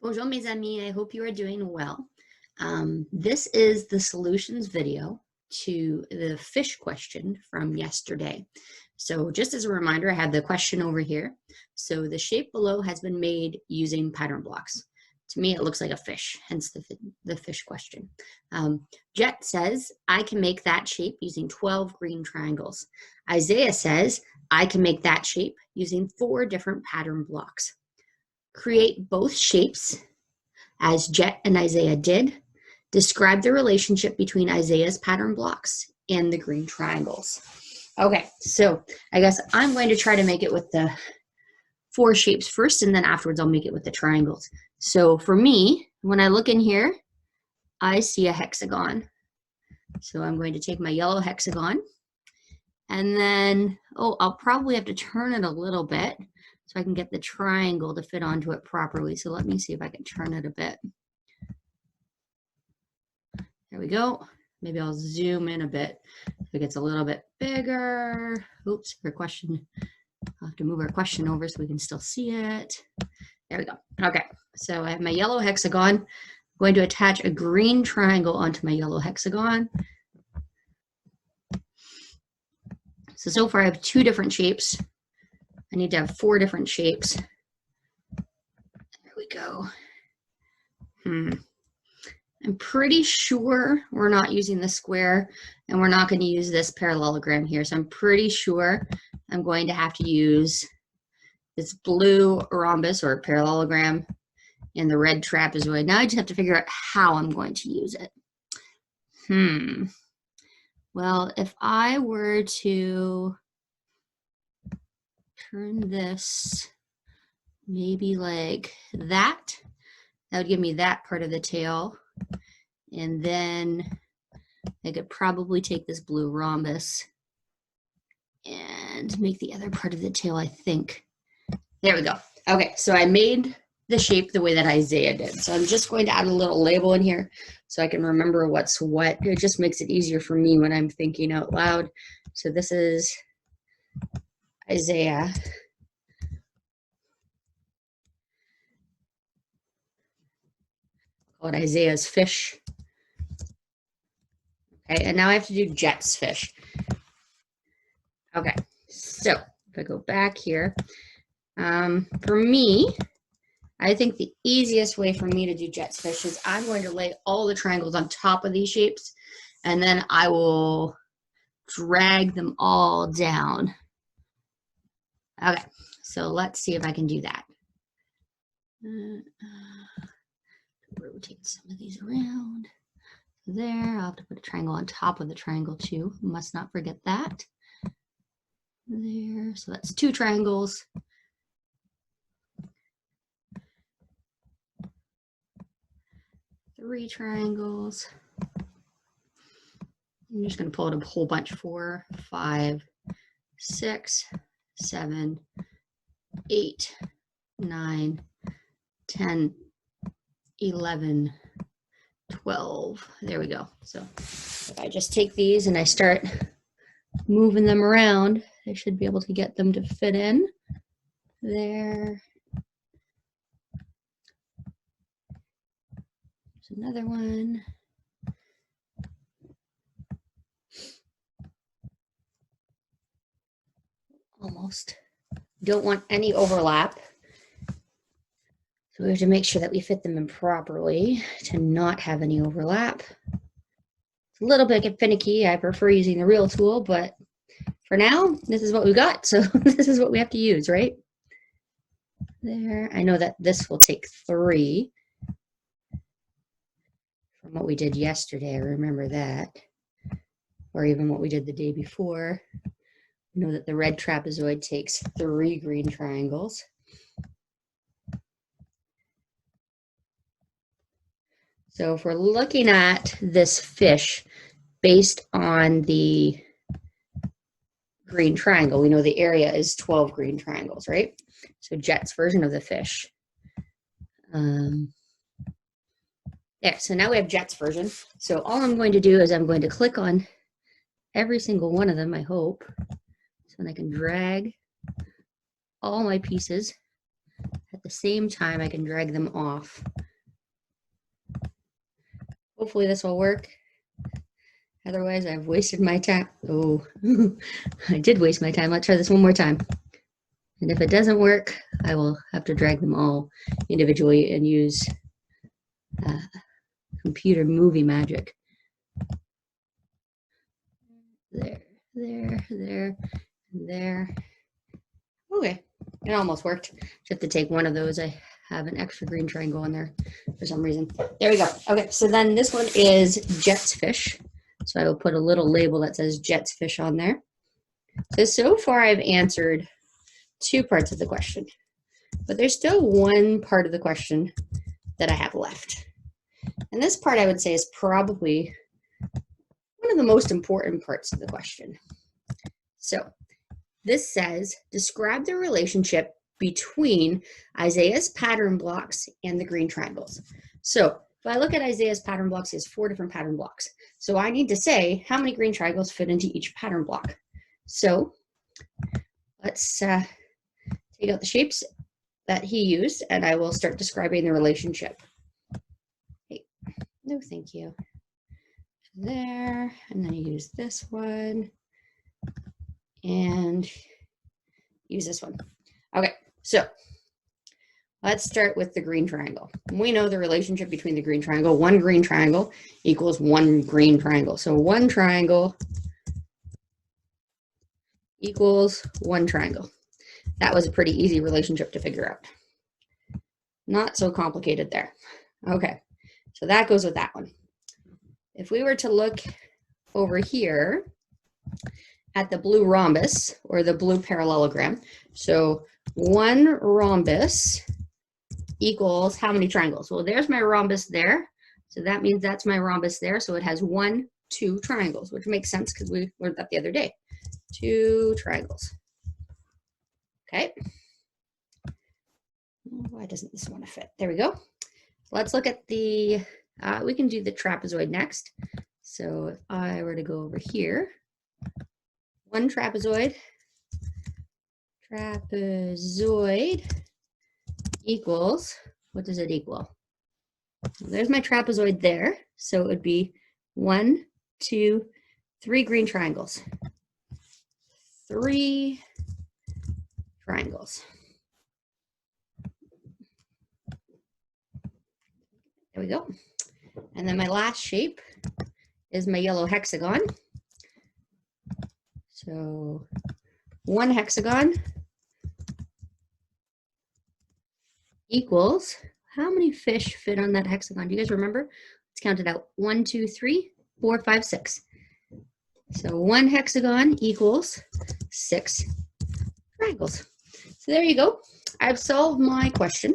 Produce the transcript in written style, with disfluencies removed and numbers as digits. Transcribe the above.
Bonjour mes amis, I hope you are doing well. This is the solutions video to the fish question from yesterday. So just as a reminder, I have the question over here. So the shape below has been made using pattern blocks. To me, it looks like a fish, hence the fish question. Jet says, I can make that shape using 12 green triangles. Isaiah says, I can make that shape using 4 different pattern blocks. Create both shapes as Jet and Isaiah did. Describe the relationship between Isaiah's pattern blocks and the green triangles. Okay, so I guess I'm going to try to make it with the 4 shapes first, and then afterwards I'll make it with the triangles. So for me, when I look in here, I see a hexagon. So I'm going to take my yellow hexagon, and then, I'll probably have to turn it a little bit so I can get the triangle to fit onto it properly. So let me see if I can turn it a bit. There we go. Maybe I'll zoom in a bit so it gets a little bit bigger. Oops, her question. I'll have to move our question over so we can still see it. There we go. Okay, so I have my yellow hexagon. I'm going to attach a green triangle onto my yellow hexagon. So far I have 2 different shapes. I need to have 4 different shapes. There we go. I'm pretty sure we're not using the square, and we're not going to use this parallelogram here. So I'm pretty sure I'm going to have to use this blue rhombus or parallelogram and the red trapezoid. Now I just have to figure out how I'm going to use it. Well, if I were to turn this maybe like that, that would give me that part of the tail. And then I could probably take this blue rhombus and make the other part of the tail, I think. There we go. Okay, so I made the shape the way that Isaiah did. So I'm just going to add a little label in here so I can remember what's what. It just makes it easier for me when I'm thinking out loud. So this is Isaiah. Call it Isaiah's fish. Okay, and now I have to do Jet's fish. Okay, so if I go back here, for me, I think the easiest way for me to do Jet's fish is I'm going to lay all the triangles on top of these shapes, and then I will drag them all down. Okay, so let's see if I can do that. Rotate some of these around. There, I'll have to put a triangle on top of the triangle too. Must not forget that. There, so that's 2 triangles. Three triangles. I'm just going to pull out a whole bunch. 4, 5, 6, 7, 8, 9, 10, 11, 12. There we go. So if I just take these and I start moving them around, I should be able to get them to fit in. There. There's another one. Almost. Don't want any overlap. So we have to make sure that we fit them in properly to not have any overlap. It's a little bit finicky. I prefer using the real tool, but for now, this is what we got. So this is what we have to use, right? There. I know that this will take 3 from what we did yesterday. I remember that. Or even what we did the day before. I know that the red trapezoid takes 3 green triangles. So if we're looking at this fish based on the green triangle, we know the area is 12 green triangles, right? So Jet's version of the fish. There, so now we have Jet's version. So all I'm going to do is I'm going to click on every single one of them, I hope. So then I can drag all my pieces At the same time, I can drag them off. Hopefully this will work. Otherwise, I've wasted my time. Oh, I did waste my time. Let's try this one more time. And if it doesn't work, I will have to drag them all individually and use computer movie magic. There, there. Okay, it almost worked. Just have to take one of those. I have an extra green triangle in there for some reason. There we go. Okay, so then this one is Jet's fish. So I will put a little label that says Jet's fish on there. So far I've answered 2 parts of the question, but there's still one part of the question that I have left. And this part I would say is probably one of the most important parts of the question. So this says, describe the relationship between Isaiah's pattern blocks and the green triangles. So if I look at Isaiah's pattern blocks, he has 4 different pattern blocks. So I need to say how many green triangles fit into each pattern block. So let's take out the shapes that he used, and I will start describing the relationship. Hey, no, thank you. There, and then I use this one, and use this one. Okay, so let's start with the green triangle. We know the relationship between the green triangle. 1 green triangle equals 1 green triangle. So 1 triangle equals 1 triangle. That was a pretty easy relationship to figure out. Not so complicated there. Okay, so that goes with that one. If we were to look over here at the blue rhombus or the blue parallelogram, so 1 rhombus equals how many triangles? Well, there's my rhombus there. So that means that's my rhombus there. So it has 1, 2 triangles, which makes sense because we learned that the other day. 2 triangles. Okay. Why doesn't this one fit? There we go. Let's look at the, we can do the trapezoid next. So if I were to go over here, 1 trapezoid equals, what does it equal? Well, there's my trapezoid there. So it would be 1, 2, 3 green triangles. 3 triangles. There we go. And then my last shape is my yellow hexagon. So 1 hexagon equals, how many fish fit on that hexagon? Do you guys remember? Let's count it out. 1, 2, 3, 4, 5, 6. So 1 hexagon equals 6 triangles. So there you go. I've solved my question.